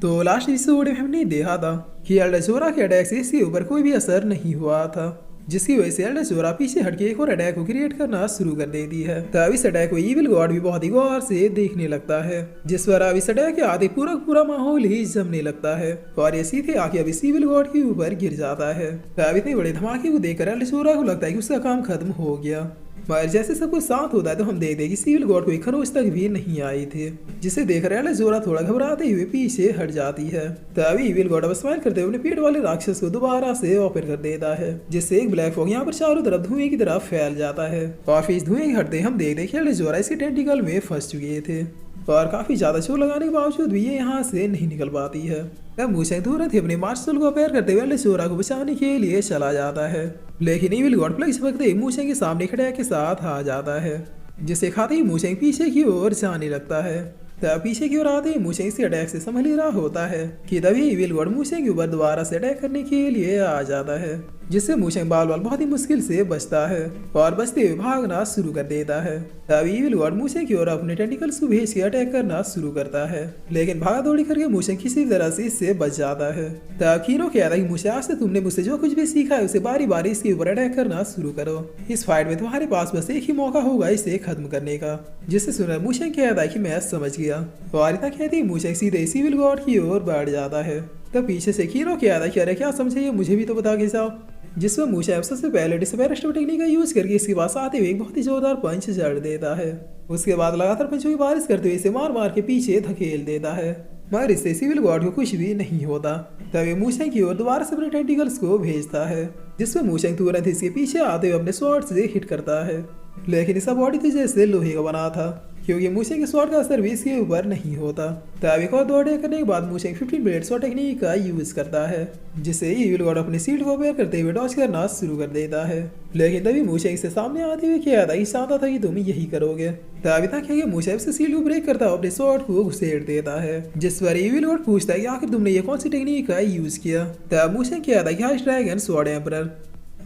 तो last episode में हमने देखा था कि एल्डर जोरा के अटैक से इसके ऊपर कोई भी असर नहीं हुआ था, जिसकी वजह से एल्डर जोरा पीछे हटके एक और अटैक को क्रिएट करना शुरू कर देती है। तब इस अटैक को इविल गॉड भी बहुत ही गौर से देखने लगता है, जिस पर अब इस अटैक के आते पूरा माहौल ही जमने लगता है और ये सीधे आके अब इस इविल गॉड के ऊपर गिर जाता है। तब इतने बड़े धमाके को देखकर एल्डर जोरा को लगता है कि उसका काम खत्म हो गया। मगर जैसे सब कुछ शांत होता है तो हम देखते हैं कि सिविल गॉड को एक खरोच तक भी नहीं आई थी, जिसे देखकर एल्डर जोरा थोड़ा घबराते हुए पीछे हट जाती है। तभी इविल गॉड अब स्माइल करते हुए अपने पेट वाले राक्षस को दोबारा से ओपन कर देता है, जिससे एक ब्लैक फॉग यहाँ पर चारों तरफ धुएं की तरफ फैल जाता है। और फिर इस धुएं के हटते हम देखते हैं कि एल्डर जोरा इसके टेंटिकल में फंस चुके थे और काफी ज्यादा चोट लगाने के बावजूद भी ये यहाँ से नहीं निकल पाती है। तब मूसेंग तुरंत ही अपने मार्शल को अपेयर करते हुए एल्डर जोरा को बचाने के लिए चला जाता है, लेकिन इविल गॉड प्लग झपकते ही मूसेंग के सामने खड़े के साथ आ जाता है, जिसे खाते ही मूसेंग पीछे की ओर जाने लगता है। तब पीछे की ओर आते ही मूसेंग इसके अटैक से संभल ही रहा होता है कि तभी इविल गॉड मूसेंग के ऊपर दोबारा से अटैक करने के लिए आ जाता है, जिससे मूसेंग बाल बाल बहुत ही मुश्किल से बचता है और बचते हुए भागना शुरू कर देता है। तब इविल गॉड मूसेंग की ओर अपने टेंटिकल्स को भेज के अटैक करना शुरू करता है, लेकिन भागा दौड़ी करके मूसेंग किसी तरह से इससे बच जाता है। तब कीनो कहता है कि मूसेंग, आज से तुमने मुझसे जो कुछ भी सीखा है उसे बारी बारी इसके ऊपर अटैक करना शुरू करो। इस फाइट में तुम्हारे पास बस एक ही मौका होगा इसे खत्म करने का। जिससे सुनकर मूसेंग कहता है कि मैं समझ गया और इतना कहती है मूसेंग सीधे सिविल गॉड की ओर बढ़ जाता है। तब पीछे से कीनो कहता है कि अरे क्या समझे, ये मुझे भी तो बता के जाओ। जिसमें मूसेंग सबसे पहले डिसपेयर टेक्निक का यूज करके इसके पास आते हुए एक बहुत ही जोरदार पंच जड़ देता है। उसके बाद लगातार पंचों की बारिश करते हुए इसे मार मार के पीछे धकेल देता है, मगर इससे सिविल गॉड को कुछ भी नहीं होता। तभी मूसेंग की ओर दोबारा से अपने टेंटिकल्स को भेजता है, जिसमें मूसेंग तुरंत इसके पीछे आते हुए अपने स्वॉर्ड से हिट करता है, लेकिन इसका बॉडी तो जैसे लोहे का बना था, क्योंकि मूसेंग के स्वॉर्ड का असर भी इसके ऊपर नहीं होता। तब एक और दो अटैक करने के बाद मूसेंग 15 ब्लेड स्वॉर्ड टेक्निक का यूज करता है, जिससे इविल गॉड अपनी शील्ड को अपेयर करते हुए डॉज करना शुरू कर देता है। लेकिन तभी मूसेंग से सामने आते हुए कहता है कि चाहता था कि तुम यही करोगे। तभी तक मूसेंग से शील्ड को ब्रेक करता हुआ अपने स्वॉर्ड को घुसेड़ देता है, जिस पर इविल गॉड पूछता है कि आखिर तुमने ये कौन सी टेक्निक का यूज किया। तब मूसेंग कहता है कि हाइस ड्रैगन स्वॉर्ड एम्परर।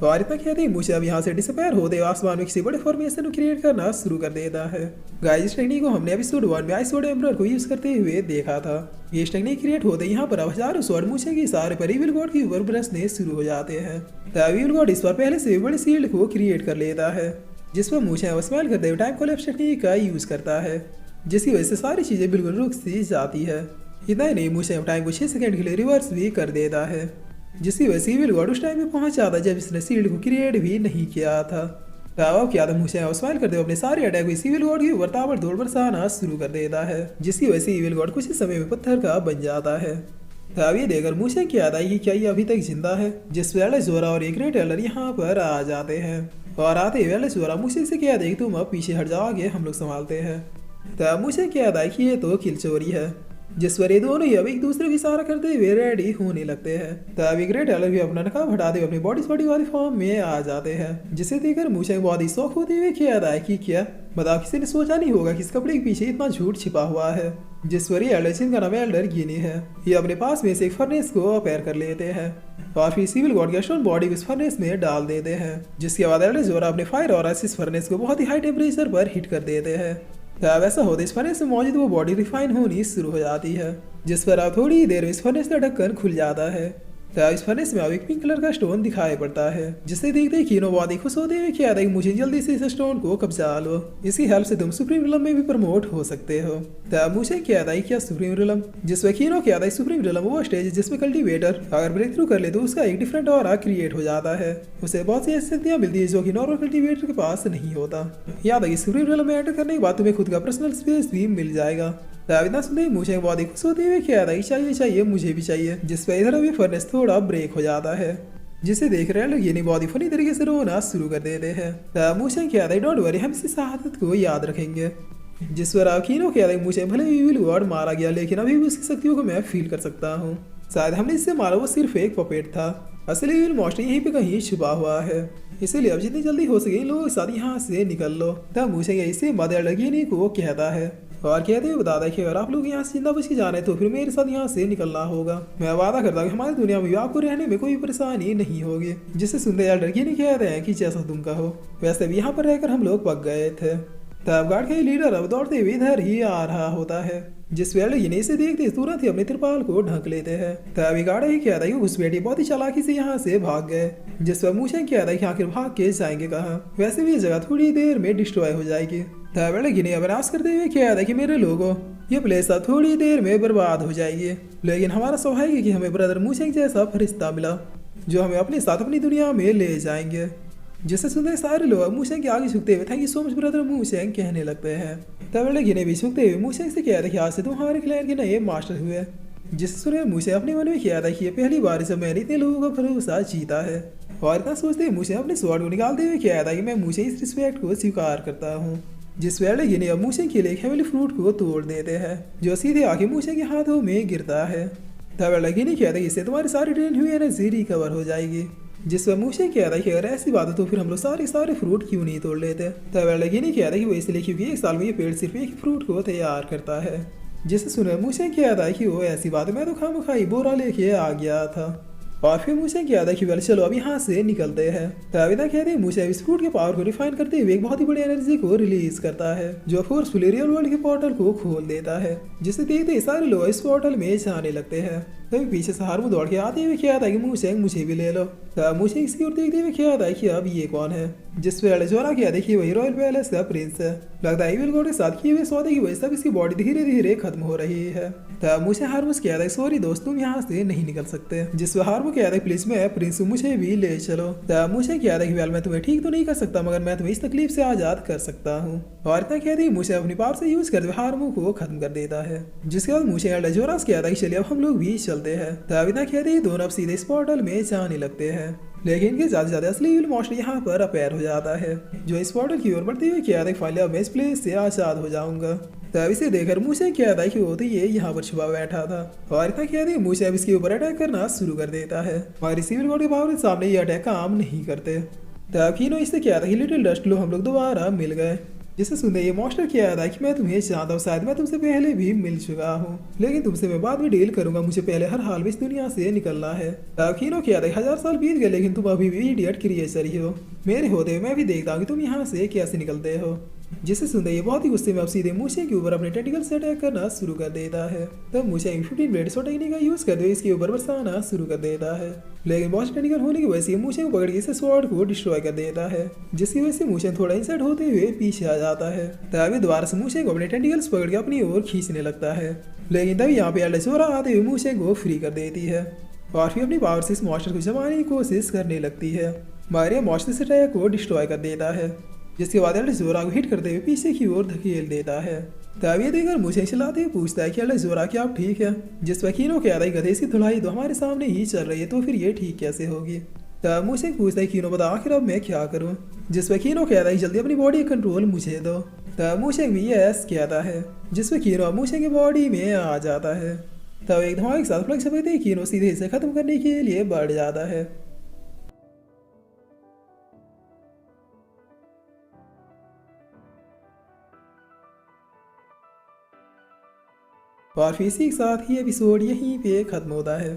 और इतना कहते ही मूसे अब यहाँ से डिसअपेयर होते आसमान में किसी बड़े फॉर्मेशन को क्रिएट करना शुरू कर देता है। गाइस, इस टेक्निक को हमने एपिसोड 1 में आइस स्वॉर्ड एम्परर को यूज करते हुए देखा था। ये टेक्निक क्रिएट होते यहाँ पर अब हजारों स्वॉर्ड मूसे के इशारे पर इविल गॉड के ऊपर बरसने शुरू हो जाते हैं। तब इविल गॉड इस बार पहले से बड़े शील्ड को क्रिएट कर लेता है, जिसमें मूसे स्माइल करते हुए टाइम कोलैप्स टेक्निक का यूज करता है, जिसकी वजह से सारी चीजें बिल्कुल रुक सी जाती है। इतना ही नहीं, मूसे टाइम को 6 सेकंड के लिए रिवर्स भी कर देता है, जिसकी वजह से इविल गॉड उस टाइम में पहुंच जाता जब इसने शील्ड को क्रिएट भी नहीं किया था। तब क्या था, मूसे स्माइल करते हुए अपने सारे अटैक को इविल गॉड के ऊपर ताबड़तोड़ बरसाना शुरू कर देता है, जिसकी वजह से इविल गॉड कुछ ही समय में पत्थर का बन जाता है। तब ये देखकर मूसे की याद आई कि क्या ये अभी तक जिंदा है, जिस पर एल्डर जोरा और एक ग्रेट एल्डर यहाँ पर आ जाते हैं और आते हुए एल्डर जोरा मूसे से कहते हैं कि तुम अब पीछे हट जाओ, आगे हम लोग संभालते हैं। तब मूसे की याद आई कि ये तो किल चोरी है, जिस पर ये दोनों ही अब एक दूसरे की इशारा करते हुए रेडी होने लगते हैं। तभी ग्रेट एल्डर भी अपना नकाब हटाते हुए अपनी बॉडी वाली फॉर्म में आ जाते हैं, जिसे देखकर मूसेंग बहुत ही शौक होते हुए कहता है कि क्या बताओ, किसी ने सोचा नहीं होगा कि इस कपड़े के पीछे इतना झूठ छिपा हुआ है। जिस पर ये एल्डर, जिनका नाम एल्डर गिनी है, ये अपने पास में से एक फर्नेस को अपेयर कर लेते हैं और फिर सिविल गॉड की स्टोन बॉडी उस फर्नेस में डाल देते हैं, जिसके बाद एल्डर जोरा अपने फायर और इस फर्नेस को बहुत ही हाई टेम्परेचर पर हिट कर देते हैं। तब ऐसा होते इस फर्नेस में मौजूद वो बॉडी रिफाइन होनी शुरू हो जाती है, जिस पर अब थोड़ी देर में इस फर्नेस का ढक्कन खुल जाता है। तब इस फर्नेस में अब एक पिंक कलर का स्टोन दिखाई पड़ता है, जिसे देखते ही कीनो बहुत ही खुश होते हुए कहता है कि मुझे जल्दी से इस स्टोन को कब्जा लो, इसकी हेल्प से तुम सुप्रीम रिलम में भी प्रमोट हो सकते हो। तब मुझे कहता है क्या सुप्रीम रिलम, जिसमें कीनो कहता है सुप्रीम रिलम वो स्टेज है जिसमें कल्टीवेटर अगर ब्रेक थ्रू कर ले तो उसका एक डिफरेंट ऑरा क्रिएट हो जाता है, उसे बहुत सी ऐसी शक्तियां मिलती है जो कि नॉर्मल कल्टीवेटर के पास नहीं होता। याद है कि सुप्रीम रिलम में एंटर करने के बाद तुम्हें खुद का पर्सनल स्पेस भी मिल जाएगा। तब इतना सुनते ही मुझे बहुत ही खुश होते हुए कहता है चाहिए चाहिए मुझे भी चाहिए, जिस पर इधर अभी फर्नेस थोड़ा ब्रेक हो जाता है, जिसे देख रहे हैं लोग ये बहुत ही फनी तरीके से रोना शुरू कर देते हैं। तब मुझे कहता है डोंट वरी, हम इसी शहादत को याद रखेंगे। जिस पर कीनो कहता है मुझे भले ही इविल गॉड मारा गया, लेकिन अभी भी उसकी शक्तियों को मैं फील कर सकता हूँ। शायद हमने इससे मारा वो सिर्फ एक पपेट था, असली इविल मॉन्स्टर यहीं पे कहीं छुपा हुआ है, इसीलिए अब जितनी जल्दी हो सके इन लोगों के साथ यहाँ से निकल लो। तब मुझे इसे मदर लगी को कहता है और कहते हुए बताता है कि अगर आप लोग यहाँ से जिंदा बच के जा रहे हैं तो फिर मेरे साथ यहाँ से निकलना होगा। मैं वादा करता हूँ कि हमारी दुनिया में भी आपको रहने में कोई परेशानी नहीं होगी। जिससे सुनते एल्डर गिनी कहते हैं कि जैसा तुम कहो, वैसे भी यहाँ पर रहकर हम लोग पक गए थे। तब गार्ड का लीडर अब दौड़ते हुए इधर ही आ रहा होता है, जिस वेल्ड इन्हें से देखते तुरंत ही अपने त्रिपाल को ढक लेते हैं। तभी गार्ड ही कहता है कि घुसपैठी बहुत ही चालाकी से यहाँ से भाग गए, जिस पर मूशेंग कहता है कि आखिर भाग के जाएंगे कहाँ, वैसे भी ये जगह थोड़ी देर में डिस्ट्रॉय हो जाएगी। तब गिने अनाउंस करते हुए कहता है कि मेरे लोगों, ये प्लेस अब थोड़ी देर में बर्बाद हो जाएगी, लेकिन हमारा सौभाग्य है कि हमें ब्रदर मूशेंग जैसा फरिश्ता मिला जो हमें अपने साथ अपनी दुनिया में ले जाएंगे। जिसे सुनते सारे लोग मूशेंग के आगे झुकते हुए thank you so much brother मूशेंग कहने लगते हैं। तब गिने भी झुकते हुए मूशेंग से कहता है कि आज से तुम हमारे क्लैन के नए मास्टर हुए। जिसे सुने मूशेंग अपने मन में कहता है कि ये पहली बार जब मैंने इतने लोगों का भरोसा जीता है। और इतना सोचते हुए मूशेंग अपने स्वॉर्ड को निकालते हुए कहता है कि मैं मूशेंग इस रिस्पेक्ट को स्वीकार करता हूँ। जिस वेल्ड गिने अब मूशेंग के लिए हेवली फ्रूट को तोड़ देते हैं, जो सीधे आके मूशेंग के हाथों में गिरता है। तब गिने कहता है कि इससे तुम्हारी सारी ड्रेन हुई एनर्जी रिकवर हो जाएगी। जिस पर मूशेंग कहता है कि अगर ऐसी बात हो तो फिर हम लोग सारे फ्रूट क्यों नहीं तोड़ लेते। तब गिने कहता है कि वो इसलिए क्योंकि एक साल में ये पेड़ सिर्फ एक फ्रूट को तैयार करता है। जिसे सुने मूशेंग कहता है कि वो ऐसी बात है, मैं तो खामखाई बोरा लेके आ गया था। और फिर मूशेंग कहता है कि वेल चलो अब यहाँ से निकलते हैं। तभी तक कहते हैं मूशेंग इस फ्रूट के पावर को रिफाइन करते हुए एक बहुत ही बड़ी एनर्जी को रिलीज करता है, जो फोर्सफुली रियल वर्ल्ड के पोर्टल को खोल देता है। जिसे देखते ही सारे लोग इस पोर्टल में जाने लगते हैं। तभी पीछे से हार्मो दौड़ के आते हुए कहता है कि मूशेंग मुझे भी ले लो। तब मूशेंग इसकी ओर देखते हुए कहता है कि अब ये कौन है। जिस पर जोरा किया देखिए वही रॉयल पैलेस का प्रिंस है। लगता है इविल गॉड के साथ किए हुए सौदे की वजह से इसकी बॉडी धीरे धीरे खत्म हो रही है। तब मुझे हार्मो कहता है सॉरी दोस्त तुम यहाँ से नहीं निकल सकते। जिस पर हार्मो कहता है प्लीज मैं प्रिंस मुझे भी ले चलो। तब मुझे कहता है कि वेल मैं तुम्हें ठीक तो नहीं कर सकता, मगर मैं तुम्हें इस तकलीफ से आजाद कर सकता हूँ। और इतना कहते ही मुझे अपनी पावर से यूज करते हुए हार्मो को खत्म कर देता है। जिसके बाद मुझे जोरास कहता है कि चलिए अब हम लोग भी चलते हैं। तब इतना कहते ही दोनों अब सीधे इस पोर्टल में जाने लगते हैं, लेकिन इनके ज्यादा से ज्यादा असली इविल मॉन्स्टर यहाँ पर अपेयर हो जाता है, जो इस पोर्टल की ओर बढ़ते हुए कहता है फाइनली अब मैं इस प्लेस से आजाद हो जाऊंगा। तब इसे देखकर मुझे कहता है कि वो तो ये यहाँ पर छुपा बैठा था। और इतना कहते मुझे अब इसके ऊपर अटैक करना शुरू कर देता है, और इस इविल गॉड के पावर के सामने ये अटैक काम नहीं करते। तब कीनो इससे कहता है कि लिटिल डस्ट लो हम लोग दोबारा मिल गए। जिसे सुनते ये मॉन्स्टर किया था कि मैं तुम्हें जानता हूँ, शायद मैं तुमसे पहले भी मिल चुका हूँ, लेकिन तुमसे मैं बाद में डील करूंगा, मुझे पहले हर हाल में इस दुनिया से निकलना है। कीनो किया था 1000 साल बीत गए लेकिन तुम अभी भी इडियट क्रिएचर ही हो, मेरे होते हुए मैं भी देखता हूँ कि तुम यहाँ से कैसे निकलते हो। जिसे सुनते ये बहुत ही गुस्से में अब सीधे मूशेंग के ऊपर अपने टेंटिकल से अटैक करना शुरू कर देता है। तब मूशेंग 15 ब्लेड शॉट टेक्निक का यूज करते हुए इसके ऊपर बरसाना शुरू कर देता है, लेकिन बहुत टेक्निकल होने की वजह से मूशेंग पकड़ के इसे स्वॉर्ड को डिस्ट्रॉय कर देता है, जिसकी वजह से मूशेंग थोड़ा इंसर्ट होते हुए पीछे आ जाता है। तभी दोबारा से मूशेंग को अपने टेंटिकल्स पकड़ के अपनी ओर खींचने लगता है, लेकिन तभी यहाँ पे एल्डेसोरा आते हुए मूशेंग को फ्री कर देती है और फिर अपनी पावर से इस मॉन्स्टर को जमाने की कोशिश करने लगती है। मारिया मॉन्स्टर से अटैक को डिस्ट्रॉय कर देता है, जिसके बाद एल्डेसोरा को हिट करते हुए पीछे की ओर धकेल देता है। तब ये देखकर मूशेंग चिल्लाते हुए पूछता है कि एल्डेसोरा क्या आप ठीक है। जिस पर कीनो कहता है गधे इसकी धुलाई तो हमारे सामने ही चल रही है, तो फिर ये ठीक कैसे होगी। तब मूशेंग पूछता है कीनो बता आखिर अब मैं क्या करूँ। जिस पर कीनो कहता है जल्दी अपनी बॉडी कंट्रोल मुझे दो। तब मूशेंग भी यस कहता है, जिस पर कीनो मूशेंग की बॉडी में आ जाता है। तब एक धमाके के साथ फ्लक्स से कीनो सीधे इसे खत्म करने के लिए बढ़ जाता है। और फिर इसी के साथ ही एपिसोड यहीं पे खत्म होता है।